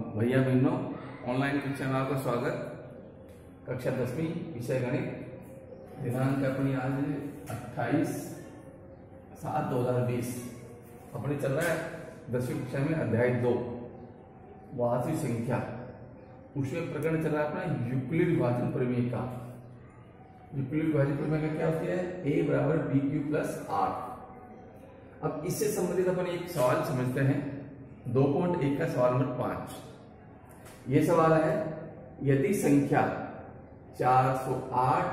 भैया बहनों, ऑनलाइन कक्षा में आपका स्वागत। कक्षा 10वीं विषय गणित, दिनांक अपनी आज 28/7/2020। अपने चल रहा है 10वीं कक्षा में अध्याय 2 वास्तविक संख्या। उसमें प्रकरण चल रहा है अपना यूक्लिड विभाजन प्रमेय का। यूक्लिड विभाजन प्रमेय का क्या होती है? a बराबर bq प्लस r। अब इससे संबंधित अपन एक सवाल समझते हैं। 2.1 का सवाल नंबर 5। ये सवाल है, यदि संख्या 408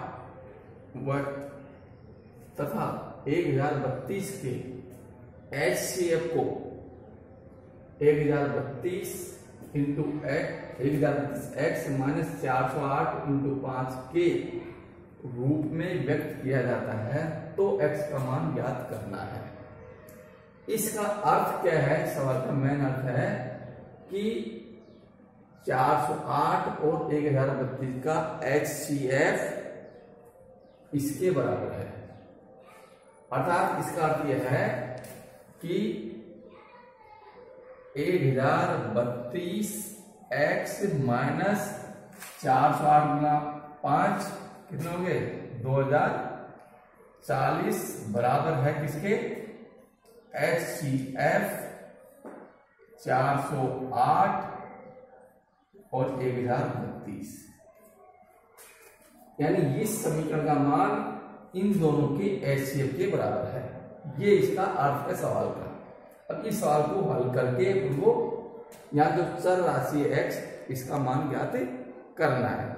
तथा 1032 के HCF को 1032 इंटू 1032x माइनस 408 इंटू 5 के रूप में व्यक्त किया जाता है तो x का मान ज्ञात करना है। इसका अर्थ क्या है? सवाल का मेन अर्थ है कि 408 और 1032 का HCF इसके बराबर है। अर्थात इसका अर्थ यह है कि 1032x माइनस 408 गुना 5 कितने हो गए? 2040 बराबर है किसके? HCF 408 और 1032। यानी इस समीकरण का मान इन दोनों के HCF के बराबर है। ये इसका अर्थ है सवाल का। अब इस सवाल को हल करके उनको यहाँ जो चर राशि है x, इसका मान ज्ञात करना है।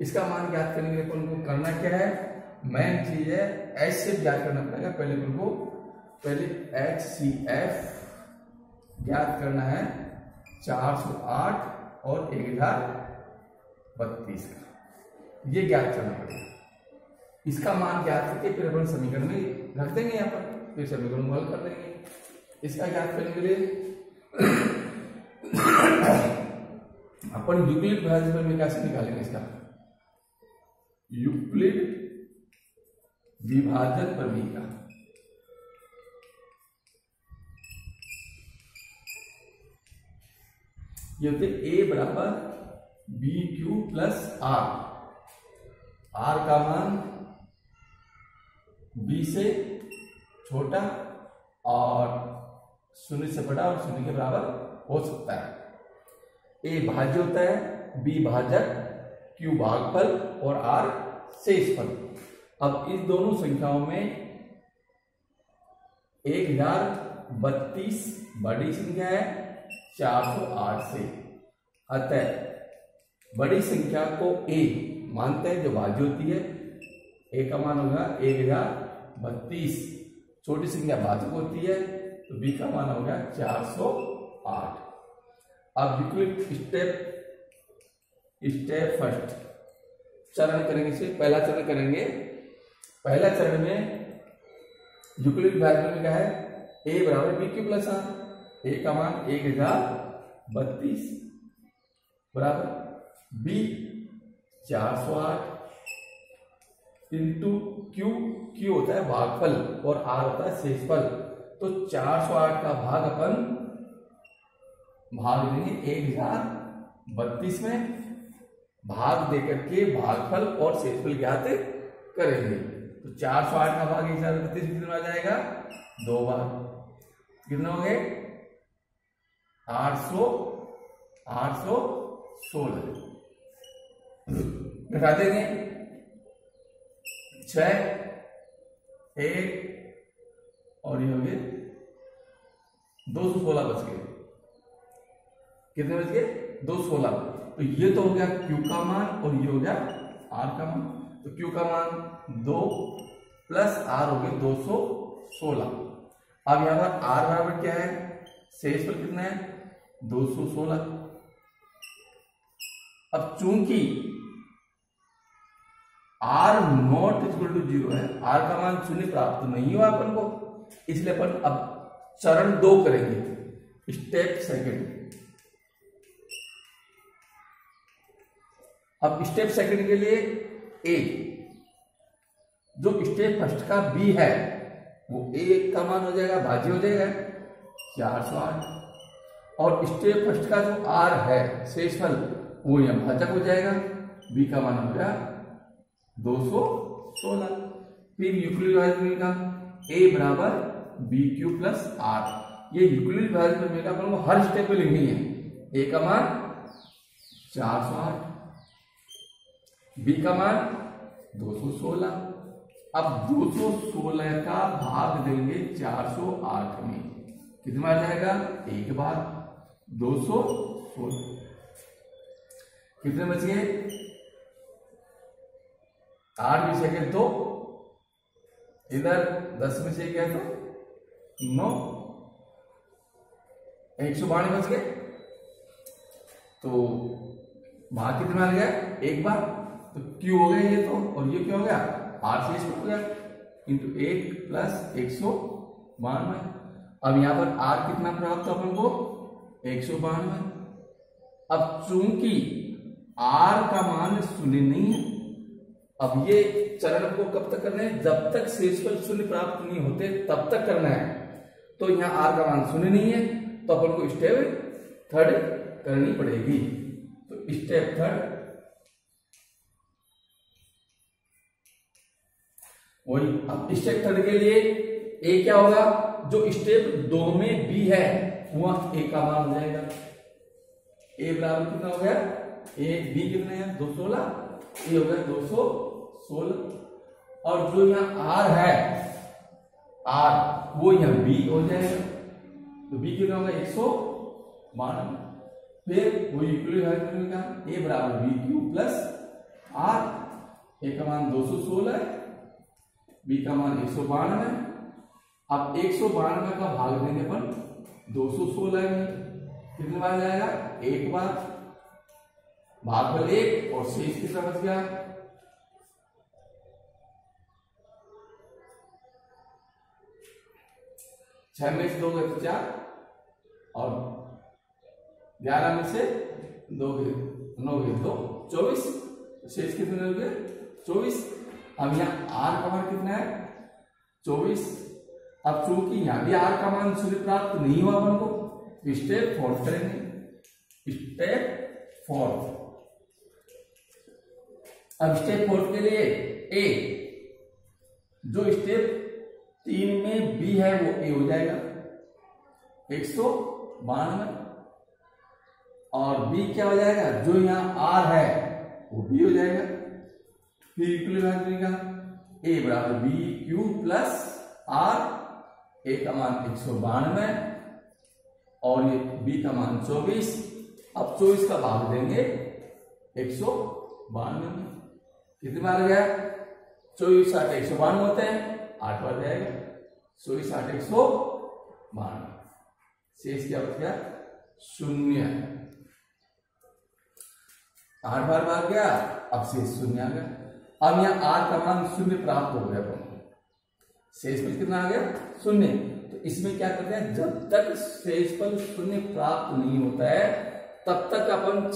इसका मान ज्ञात करने के लिए उनको करना क्या है? मेन चीज है HCF ज्ञात करना पड़ेगा। पहले HCF ज्ञात करना है 408 और 1032 का। ये ज्ञात करना पड़ेगा। इसका मान ज्ञात करके फिर अपन समीकरण में रख देंगे, यहाँ पर फिर समीकरण को हल कर देंगे। इसका ज्ञात करने के लिए अपन यूक्लिड विभाजन प्रमेय कैसे निकालेंगे? इसका यूक्लिड विभाजन प्रमेय का ये होते a बराबर bq प्लस r। r का मान b से छोटा और 0 से बड़ा और 0 के बराबर हो सकता है। a भाज्य होता है, b भाजक, q भागफल और r शेषफल। अब इस दोनों संख्याओं में 1032 बड़ी संख्या है 408 से, अतः बड़ी संख्या को a मानते हैं जो भाज्य होती है। a का मान होगा 1032, छोटी संख्या भाजक होती है तो b का मान होगा 408। अब यूक्लिड स्टेप फर्स्ट चरण करेंगे। से पहला चरण करेंगे। पहला चरण में यूक्लिड विभाजन में क्या है? a बराबर bq प्लस r। a का मान 1032 बराबर b 408 इंटू q होता है भागफल और r होता है शेषफल। तो 408 का भाग अपन भाग देंगे 1032 में, भाग देकर के भागफल और शेषफल ज्ञात करेंगे। तो 408 का भाग 1032 कितना आ जाएगा? 2 बार कितना हो गए? 816 घटा देंगे। 6 1 और ये हो गए 216 बच गए। कितने बच गए? 216। तो ये तो हो गया Q का मान और ये हो गया R का मान। तो Q का मान 2 प्लस R हो गया 216। अब यहां पर R बराबर क्या है? शेषफल कितना है? 216। अब चूंकि R नॉट इक्वल टू 0 है, R का मान 0 प्राप्त नहीं हुआ अपन को, इसलिए अपन अब चरण 2 करेंगे, स्टेप सेकंड। अब स्टेप सेकंड के लिए A, जो स्टेप फर्स्ट का B है वो A का मान हो जाएगा, भाज्य हो जाएगा 408 और स्टेप फर्स्ट का जो आर है शेषफल वो यहाँ भाजक हो जाएगा, बी का मान हो गया 216। फिर यूक्लिड विभाजन प्रमेय का ए बराबर बी क्यू प्लस आर, ये यूक्लिड विभाजन प्रमेय का अपन को हर स्टेप पे लिखनी है। ए का मान 408, बी का मान 216। अब 216 का भाग देंगे 408 में, कितना आ जाएगा? एक बार 216, कितने बच गए? 8 में से गए 2, इधर 10 में से गया तो 9, 192 बच गए। तो भाग कितना आ गया? एक बार, तो क्यू हो गया ये तो, और ये क्या हो गया? आर शेष हो गया इंटू 1 प्लस 192। अब यहां पर आर कितना प्राप्त हो अपन को? 192। अब चूंकि आर का मान शून्य नहीं है, अब ये चरण को कब तक करना है? जब तक शेषफल शून्य प्राप्त नहीं होते तब तक करना है। तो यहाँ आर का मान शून्य नहीं है, तो अपन को स्टेप थर्ड करनी पड़ेगी। तो स्टेप थर्ड वही। अब स्टेप थर्ड के लिए ए क्या होगा? जो स्टेप 2 में बी है वह ए का मान हो जाएगा। ए बराबर कितना हो गया? ए बी कितना है? 216, ए हो गया 216। और जो यहाँ आर है, आर वो यहाँ बी हो जाएगा, तो बी कितना होगा? 192। फिर वो यूक्लिड विभाजन का ए बराबर बी क्यू प्लस आर, ए का मान 216 है, बी का मान 192। अब 192 का भाग देंगे अपन 216 में, कितने बार जाएगा? एक बार, भागफल 1 और शेष कितना बच गया? 6 में से 2 गए तो 4, और 11 में से 2 गए 9 गए तो 24, शेष कितने हो गए? 24। अब यहाँ आर का मान कितना है? 24। अब चूंकि यहां भी आर का मान शून्य प्राप्त नहीं हुआ अपन को, स्टेप फोर्थ करेंगे। स्टेप फोर्थ, अब स्टेप फोर्थ के लिए ए, जो स्टेप 3 में बी है वो ए हो जाएगा 192, और बी क्या हो जाएगा? जो यहाँ आर है वो बी हो जाएगा। फिर यूक्लिड विभाजन का ए बराबर बी क्यू प्लस आर, ए का मान 192 और ये बी का मान 24। अब 24 का भाग देंगे 192 में, कितनी बार गया? 24 8 192 होते हैं, 8 बार जाएगा। 24 8 192, शेष क्या बच गया? 0। 8 बार भाग गया, अब शेष 0 आ गया। अब यहाँ आर का मान 0 प्राप्त हो गया अपन को, शेषफल कितना आ गया? 0। तो इसमें क्या करते हैं? जब तक शेषफल 0 प्राप्त नहीं होता है तब तक अपन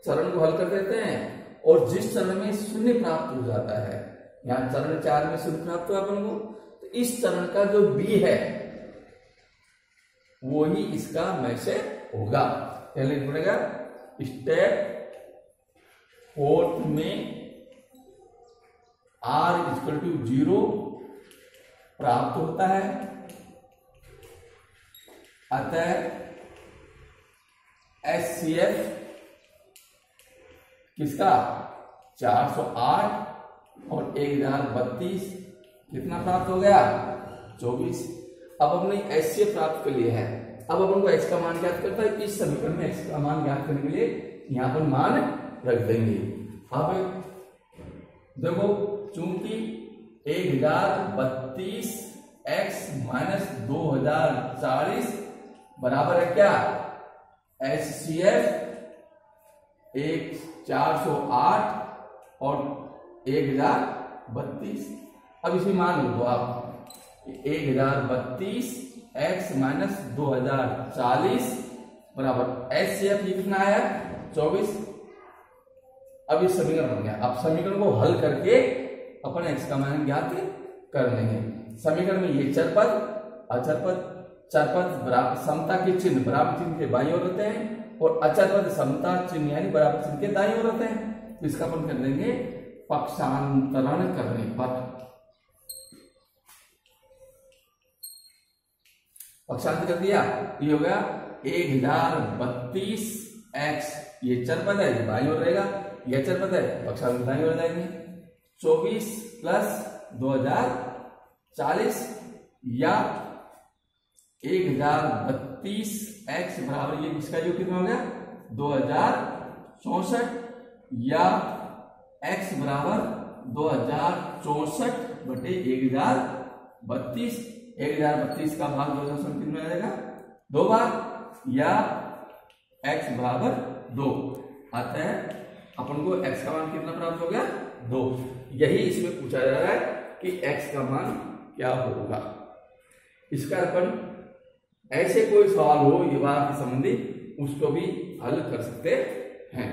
चरण को हल कर देते हैं, और जिस चरण में 0 प्राप्त हो जाता है, यहाँ चरण 4 में 0 प्राप्त हुआ अपन को, तो इस चरण का जो बी है वो ही इसका में से होगा। क्या लिखना पड़ेगा? स्टेप फोर्थ में R = 0 प्राप्त होता है, अतः HCF किसका? 408 और 1032 कितना प्राप्त हो गया? 24। अब हमने HCF प्राप्त कर लिया है। अब अपन को x का मान ज्ञात करता है, इस समीकरण में x का मान ज्ञात करने के लिए यहां पर मान रख देंगे। अब देखो, चूंकि 1032 x - 2040 बराबर है क्या? HCF 408 और 1032। अब इसे मान लो आप, 1032 x - 2040 बराबर HCF कितना आया? 24। अब इस समीकरण बन गया। अब समीकरण को हल करके अपन x का मान ज्ञात कर लेंगे। समीकरण में ये चर पद, अचर पद, चर पद बराबर समता के चिन्ह बराबर चिन्ह के बाईं ओर रहते हैं और अचर पद समता चिन्ह यानी बराबर चिन्ह के दाईं ओर रहते हैं। तो इसका अपन कर देंगे पक्षांतरण करने पर। पक्षांतर कर दिया, ये हो गया 1032 x, ये चर पद है, बाईं ओर रहेगा, ये चर पद है, पक्षांतर दाईं ओर जाएंगे। 24 प्लस 2040 या 1032 x बराबर ये इसका योग कितना हो गया 2064 या x बराबर 2064 बटे 1032। 1032 का भाग 2064 कितना आ जाएगा 2 बार, या x बराबर 2 आता है। अपन को x का मान कितना प्राप्त हो गया 2। यही इसमें पूछा जा रहा है कि x का मान क्या होगा। इसका अपन ऐसे कोई सवाल हो ये बात संबंधी उसको भी हल कर सकते हैं।